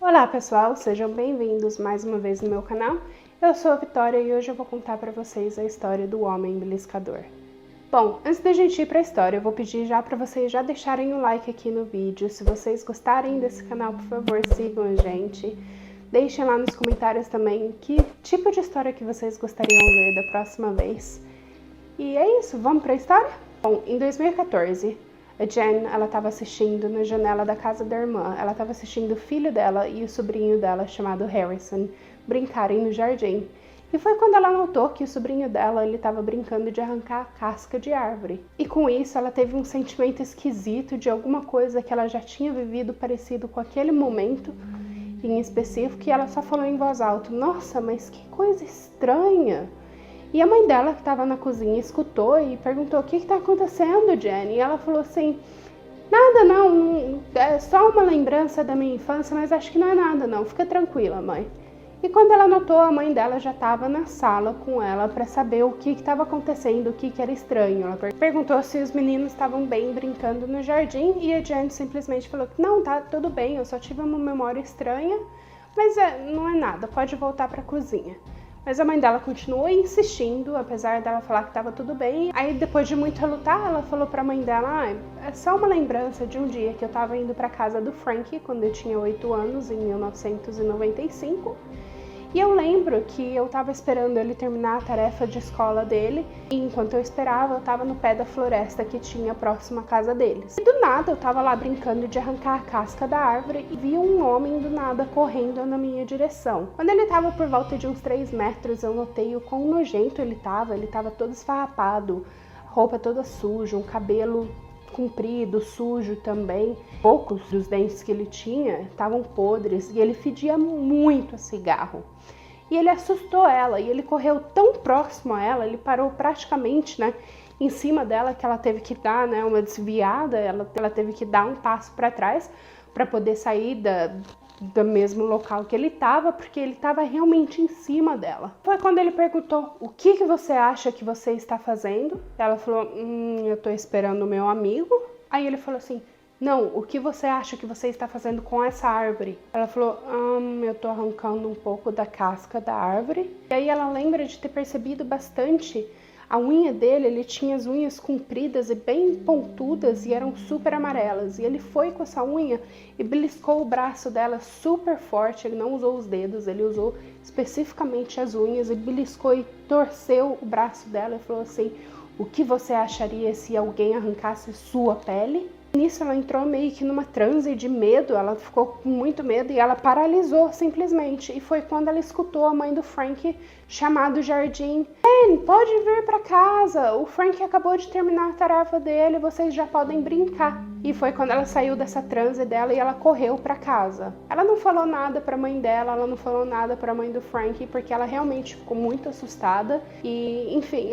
Olá pessoal, sejam bem-vindos mais uma vez no meu canal. Eu sou a Vitória e hoje eu vou contar para vocês a história do Homem Beliscador. Bom, antes da gente ir para a história, eu vou pedir já para vocês já deixarem o like aqui no vídeo. Se vocês gostarem desse canal, por favor, sigam a gente. Deixem lá nos comentários também que tipo de história que vocês gostariam de ver da próxima vez. E é isso, vamos para a história? Bom, em 2014... a Jen, ela estava assistindo na janela da casa da irmã. Ela estava assistindo o filho dela e o sobrinho dela, chamado Harrison, brincarem no jardim. E foi quando ela notou que o sobrinho dela, ele estava brincando de arrancar a casca de árvore. E com isso, ela teve um sentimento esquisito de alguma coisa que ela já tinha vivido parecido com aquele momento em específico, e ela só falou em voz alta: "Nossa, mas que coisa estranha!" E a mãe dela, que estava na cozinha, escutou e perguntou: "O que está acontecendo, Jenny?" E ela falou assim: "Nada não, é só uma lembrança da minha infância, mas acho que não é nada não, fica tranquila, mãe." E quando ela notou, a mãe dela já estava na sala com ela para saber o que estava acontecendo, o que era estranho. Ela perguntou se os meninos estavam bem brincando no jardim e a Jenny simplesmente falou que não, tá tudo bem, eu só tive uma memória estranha, mas não é nada, pode voltar para a cozinha. Mas a mãe dela continuou insistindo, apesar dela falar que estava tudo bem. Aí, depois de muito relutar, ela falou para a mãe dela: é só uma lembrança de um dia que eu estava indo para casa do Frank, quando eu tinha 8 anos, em 1995. E eu lembro que eu estava esperando ele terminar a tarefa de escola dele, e enquanto eu esperava, eu estava no pé da floresta que tinha próximo à casa deles. E do nada, eu estava lá brincando de arrancar a casca da árvore e vi um homem do nada correndo na minha direção. Quando ele estava por volta de uns 3 metros, eu notei o quão nojento ele estava todo esfarrapado, roupa toda suja, um cabelo comprido, sujo também. Poucos dos dentes que ele tinha estavam podres e ele fedia muito a cigarro. E ele assustou ela e ele correu tão próximo a ela, ele parou praticamente, em cima dela, que ela teve que dar, uma desviada, ela teve que dar um passo para trás para poder sair do mesmo local que ele estava, porque ele estava realmente em cima dela. Foi quando ele perguntou: "O que você acha que você está fazendo?" Ela falou: eu estou esperando o meu amigo." Aí ele falou assim: "Não, o que você acha que você está fazendo com essa árvore?" Ela falou: eu tô arrancando um pouco da casca da árvore." E aí ela lembra de ter percebido bastante a unha dele, ele tinha as unhas compridas e bem pontudas e eram super amarelas. E ele foi com essa unha e beliscou o braço dela super forte. Ele não usou os dedos, ele usou especificamente as unhas e beliscou e torceu o braço dela e falou assim: "O que você acharia se alguém arrancasse sua pele?" Nisso ela entrou meio que numa transe de medo, ela ficou com muito medo e ela paralisou simplesmente. E foi quando ela escutou a mãe do Frank chamar do jardim: "Ben, pode vir para casa, o Frank acabou de terminar a tarefa dele, vocês já podem brincar." E foi quando ela saiu dessa transe dela e ela correu para casa. Ela não falou nada para a mãe dela, ela não falou nada para a mãe do Frank, porque ela realmente ficou muito assustada. E, enfim,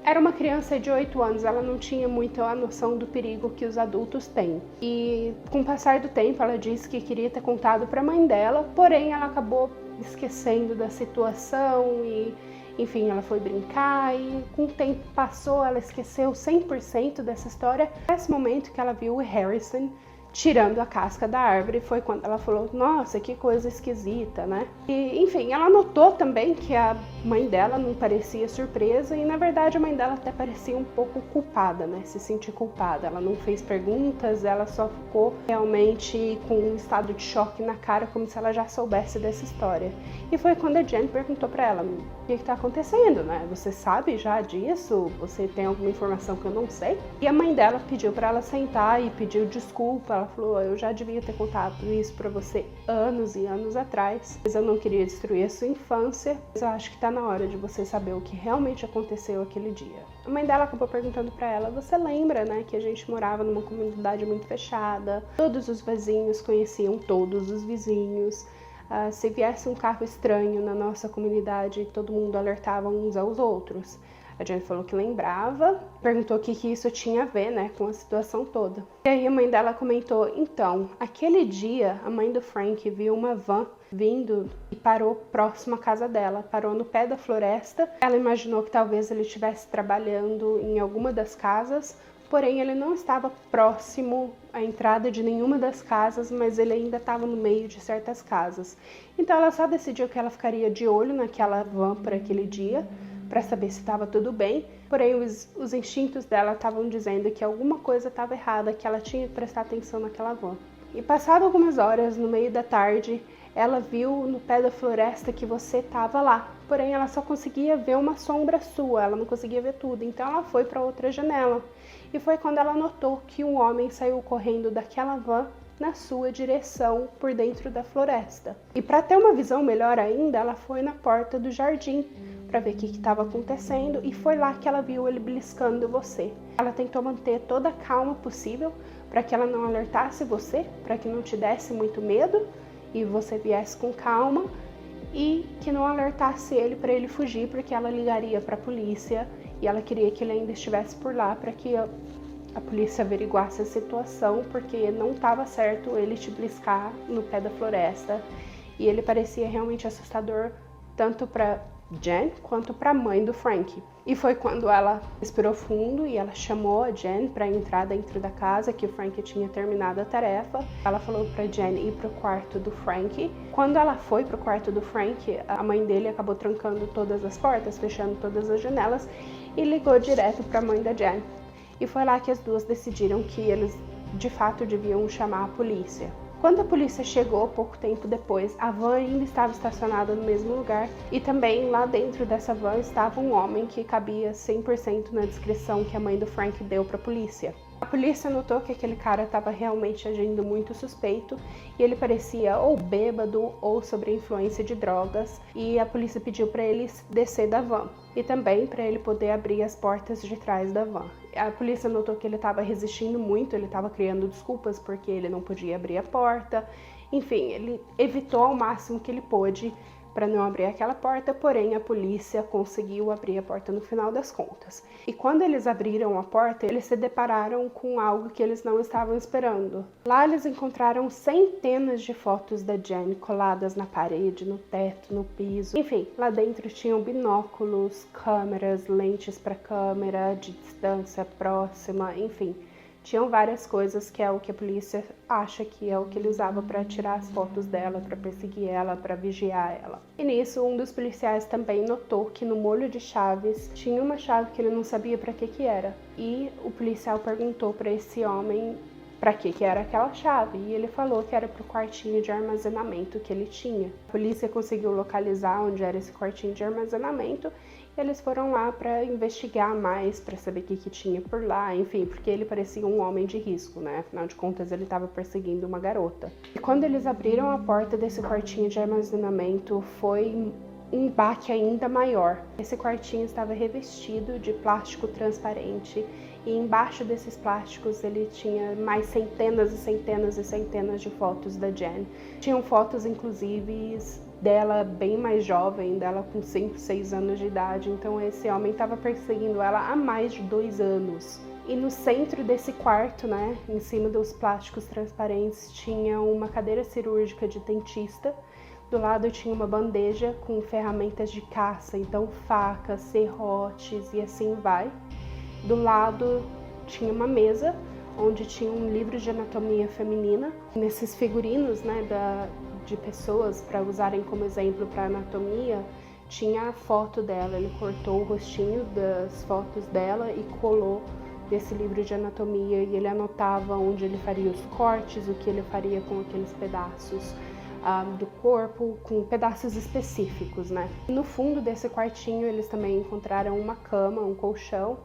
era uma criança de 8 anos, ela não tinha muito a noção do perigo que os adultos têm. E com o passar do tempo, ela disse que queria ter contado para a mãe dela, porém ela acabou esquecendo da situação e, enfim, ela foi brincar e com o tempo passou, ela esqueceu 100% dessa história. Nesse momento que ela viu o Harrison tirando a casca da árvore, foi quando ela falou: "Nossa, que coisa esquisita, né?" E, enfim, ela notou também que a mãe dela não parecia surpresa e, na verdade, a mãe dela até parecia um pouco culpada, se sentir culpada. Ela não fez perguntas, ela só ficou realmente com um estado de choque na cara, como se ela já soubesse dessa história. E foi quando a Jen perguntou para ela: "O que está acontecendo, Você sabe já disso? Você tem alguma informação que eu não sei?" E a mãe dela pediu para ela sentar e pediu desculpa. Ela falou: "Eu já devia ter contado isso para você anos e anos atrás, mas eu não queria destruir a sua infância, mas eu acho que tá na hora de você saber o que realmente aconteceu aquele dia." A mãe dela acabou perguntando para ela: "Você lembra, que a gente morava numa comunidade muito fechada, todos os vizinhos conheciam todos os vizinhos. Se viesse um carro estranho na nossa comunidade, todo mundo alertava uns aos outros." A Jen falou que lembrava, perguntou o que isso tinha a ver, com a situação toda. E aí a mãe dela comentou: "Então, aquele dia a mãe do Frank viu uma van vindo e parou próximo à casa dela, parou no pé da floresta. Ela imaginou que talvez ele estivesse trabalhando em alguma das casas, porém ele não estava próximo a entrada de nenhuma das casas, mas ele ainda estava no meio de certas casas. Então ela só decidiu que ela ficaria de olho naquela van por aquele dia, para saber se estava tudo bem. Porém, os instintos dela estavam dizendo que alguma coisa estava errada, que ela tinha que prestar atenção naquela van. E passado algumas horas, no meio da tarde, ela viu no pé da floresta que você estava lá. Porém, ela só conseguia ver uma sombra sua, ela não conseguia ver tudo. Então ela foi para outra janela. E foi quando ela notou que um homem saiu correndo daquela van na sua direção por dentro da floresta. E para ter uma visão melhor ainda, ela foi na porta do jardim para ver o que estava acontecendo, e foi lá que ela viu ele beliscando você. Ela tentou manter toda a calma possível para que ela não alertasse você, para que não te desse muito medo e você viesse com calma, e que não alertasse ele para ele fugir, porque ela ligaria para a polícia e ela queria que ele ainda estivesse por lá para que a polícia averiguasse a situação, porque não estava certo ele te beliscar no pé da floresta. E ele parecia realmente assustador, tanto para Jen quanto para a mãe do Frank. E foi quando ela respirou fundo e ela chamou a Jen para entrar dentro da casa, que o Frank tinha terminado a tarefa. Ela falou para Jen ir para o quarto do Frank. Quando ela foi para o quarto do Frank, a mãe dele acabou trancando todas as portas, fechando todas as janelas e ligou direto para a mãe da Jen. E foi lá que as duas decidiram que eles de fato deviam chamar a polícia. Quando a polícia chegou, pouco tempo depois, a van ainda estava estacionada no mesmo lugar, e também lá dentro dessa van estava um homem que cabia 100% na descrição que a mãe do Frank deu para a polícia. A polícia notou que aquele cara estava realmente agindo muito suspeito, e ele parecia ou bêbado ou sob a influência de drogas, e a polícia pediu para ele descer da van e também para ele poder abrir as portas de trás da van. A polícia notou que ele estava resistindo muito, ele estava criando desculpas porque ele não podia abrir a porta. Enfim, ele evitou ao máximo que ele pôde para não abrir aquela porta, porém a polícia conseguiu abrir a porta no final das contas. E quando eles abriram a porta, eles se depararam com algo que eles não estavam esperando. Lá eles encontraram centenas de fotos da Jen coladas na parede, no teto, no piso. Enfim, lá dentro tinham binóculos, câmeras, lentes para câmera, de distância próxima, enfim. Tinham várias coisas que é o que a polícia acha que é o que ele usava para tirar as fotos dela, para perseguir ela, para vigiar ela. E nisso, um dos policiais também notou que no molho de chaves tinha uma chave que ele não sabia para que era. E o policial perguntou para esse homem para que era aquela chave, e ele falou que era para o quartinho de armazenamento que ele tinha. A polícia conseguiu localizar onde era esse quartinho de armazenamento. Eles foram lá para investigar mais, para saber o que tinha por lá, enfim, porque ele parecia um homem de risco, né? Afinal de contas, ele estava perseguindo uma garota. E quando eles abriram a porta desse quartinho de armazenamento, foi um baque ainda maior. Esse quartinho estava revestido de plástico transparente, e embaixo desses plásticos ele tinha mais centenas e centenas e centenas de fotos da Jen. Tinham fotos, inclusive, dela bem mais jovem, dela com 5, 6 anos de idade. Então esse homem estava perseguindo ela há mais de 2 anos. E no centro desse quarto, né, em cima dos plásticos transparentes, tinha uma cadeira cirúrgica de dentista. Do lado tinha uma bandeja com ferramentas de caça, então facas, serrotes e assim vai. Do lado tinha uma mesa onde tinha um livro de anatomia feminina. Nesses figurinos, né, de pessoas para usarem como exemplo para anatomia, tinha a foto dela. Ele cortou o rostinho das fotos dela e colou nesse livro de anatomia, e ele anotava onde ele faria os cortes, o que ele faria com aqueles pedaços do corpo, com pedaços específicos, né? No fundo desse quartinho eles também encontraram uma cama, um colchão,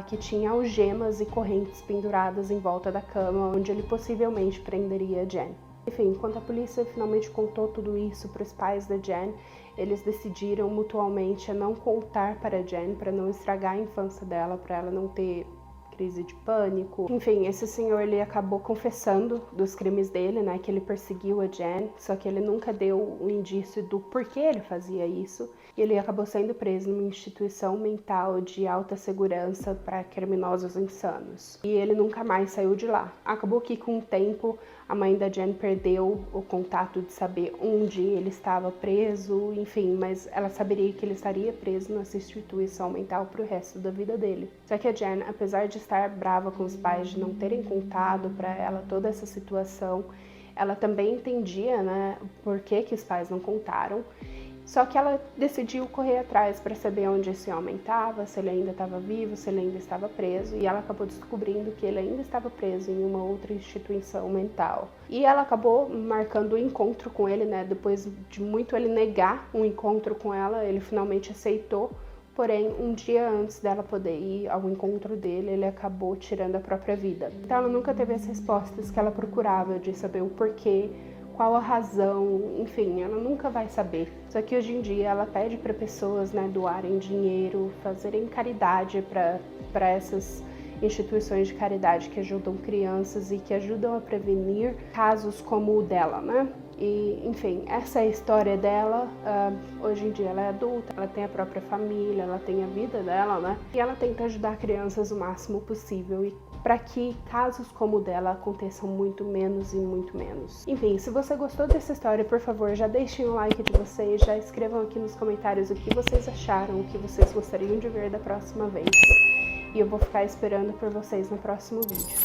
que tinha algemas e correntes penduradas em volta da cama, onde ele possivelmente prenderia a Jen. Enfim, quando a polícia finalmente contou tudo isso para os pais da Jen, eles decidiram mutuamente a não contar para a Jen, para não estragar a infância dela, para ela não ter crise de pânico. Enfim, esse senhor, ele acabou confessando dos crimes dele, né, que ele perseguiu a Jen, só que ele nunca deu um indício do porquê ele fazia isso. E ele acabou sendo preso numa instituição mental de alta segurança para criminosos insanos. E ele nunca mais saiu de lá. Acabou que com o tempo a mãe da Jen perdeu o contato de saber onde ele estava preso, enfim, mas ela saberia que ele estaria preso nessa instituição mental para o resto da vida dele. Só que a Jen, apesar de estar brava com os pais de não terem contado para ela toda essa situação. Ela também entendia, né, por que os pais não contaram. Só que ela decidiu correr atrás para saber onde esse homem estava, se ele ainda estava vivo, se ele ainda estava preso, e ela acabou descobrindo que ele ainda estava preso em uma outra instituição mental. E ela acabou marcando um encontro com ele, né? Depois de muito ele negar um encontro com ela, ele finalmente aceitou. Porém, um dia antes dela poder ir ao encontro dele, ele acabou tirando a própria vida. Então ela nunca teve as respostas que ela procurava de saber o porquê, qual a razão, enfim, ela nunca vai saber. Só que hoje em dia ela pede para pessoas, né, doarem dinheiro, fazerem caridade para essas instituições de caridade que ajudam crianças e que ajudam a prevenir casos como o dela, né? E, enfim, essa é a história dela. Hoje em dia ela é adulta, ela tem a própria família, ela tem a vida dela, né? E ela tenta ajudar crianças o máximo possível e para que casos como o dela aconteçam muito menos e muito menos. Enfim, se você gostou dessa história, por favor, já deixem o like de vocês, já escrevam aqui nos comentários o que vocês acharam, o que vocês gostariam de ver da próxima vez. E eu vou ficar esperando por vocês no próximo vídeo.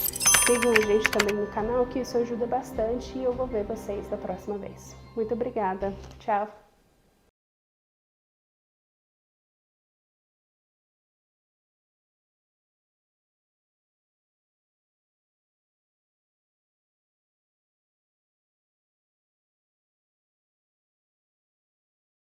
Sigam a gente também no canal, que isso ajuda bastante, e eu vou ver vocês da próxima vez. Muito obrigada. Tchau!